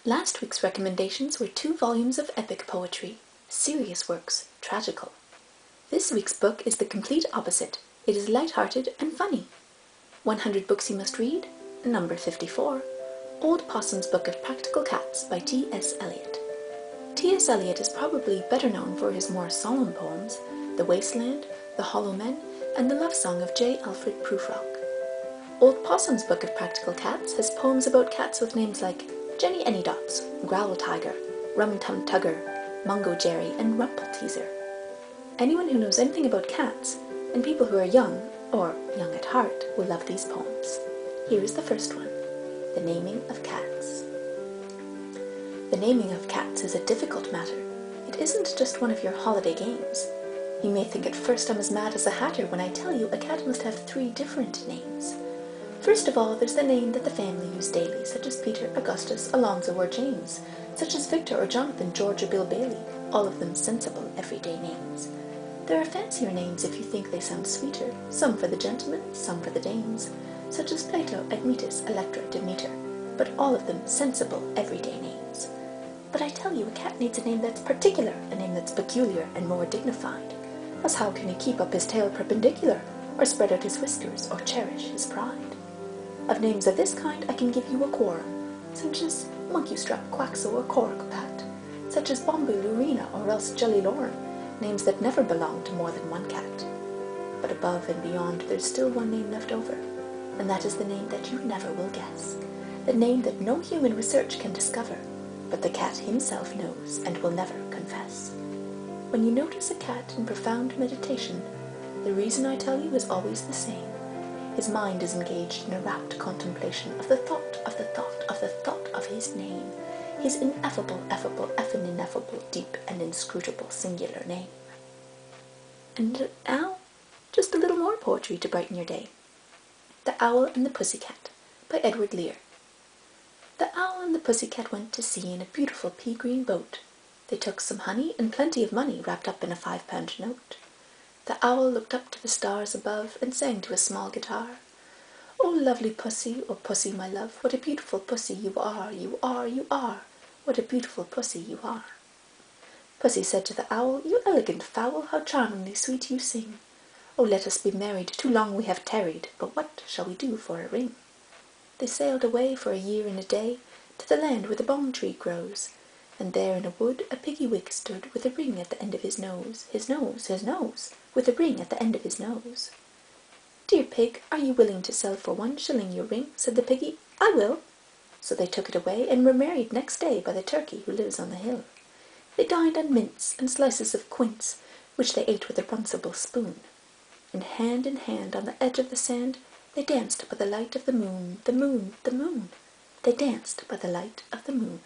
Last week's recommendations were 2 volumes of epic poetry, serious works, tragical. This week's book is the complete opposite. It is light-hearted and funny. 100 Books You Must Read, number 54, Old Possum's Book of Practical Cats by T.S. Eliot. T.S. Eliot is probably better known for his more solemn poems, The Wasteland, The Hollow Men, and the love song of J. Alfred Prufrock. Old Possum's Book of Practical Cats has poems about cats with names like Jenny Anydots, Growl Tiger, Rum Tum Tugger, Mungo Jerry, and Rumple Teaser. Anyone who knows anything about cats, and people who are young, or young at heart, will love these poems. Here is the first one, The Naming of Cats. The naming of cats is a difficult matter. It isn't just one of your holiday games. You may think at first I'm as mad as a hatter when I tell you a cat must have 3 different names. First of all, there's the name that the family use daily, such as Peter, Augustus, Alonzo, or James, such as Victor or Jonathan, George or Bill Bailey, all of them sensible, everyday names. There are fancier names if you think they sound sweeter, some for the gentlemen, some for the dames, such as Plato, Admetus, Electra, Demeter, but all of them sensible, everyday names. But I tell you, a cat needs a name that's particular, a name that's peculiar and more dignified. Else how can he keep up his tail perpendicular, or spread out his whiskers, or cherish his pride? Of names of this kind I can give you a quorum, such as Monkeystrap, Quaxo, or Coracpat, such as Bomboo, Lurina, or else Jelly Lorem, names that never belong to more than one cat. But above and beyond there's still one name left over, and that is the name that you never will guess, the name that no human research can discover, but the cat himself knows and will never confess. When you notice a cat in profound meditation, the reason I tell you is always the same. His mind is engaged in a rapt contemplation of the thought of the thought of the thought of his name, his ineffable, effable, effin ineffable, deep and inscrutable singular name. And now, just a little more poetry to brighten your day. The Owl and the Pussycat by Edward Lear. The owl and the pussycat went to sea in a beautiful pea-green boat. They took some honey and plenty of money wrapped up in a 5-pound note. The owl looked up to the stars above and sang to a small guitar. "Oh, lovely pussy, oh pussy, my love, what a beautiful pussy you are, you are, you are, what a beautiful pussy you are." Pussy said to the owl, "You elegant fowl, how charmingly sweet you sing. Oh, let us be married, too long we have tarried, but what shall we do for a ring?" They sailed away for a year and a day to the land where the Baum tree grows, and there in a wood a piggy wig stood with a ring at the end of his nose, with a ring at the end of his nose. "Dear pig, are you willing to sell for 1 shilling your ring?" said the piggy. "I will." So they took it away and were married next day by the turkey who lives on the hill. They dined on mince and slices of quince, which they ate with a runcible spoon. And hand in hand on the edge of the sand they danced by the light of the moon, the moon, the moon. They danced by the light of the moon.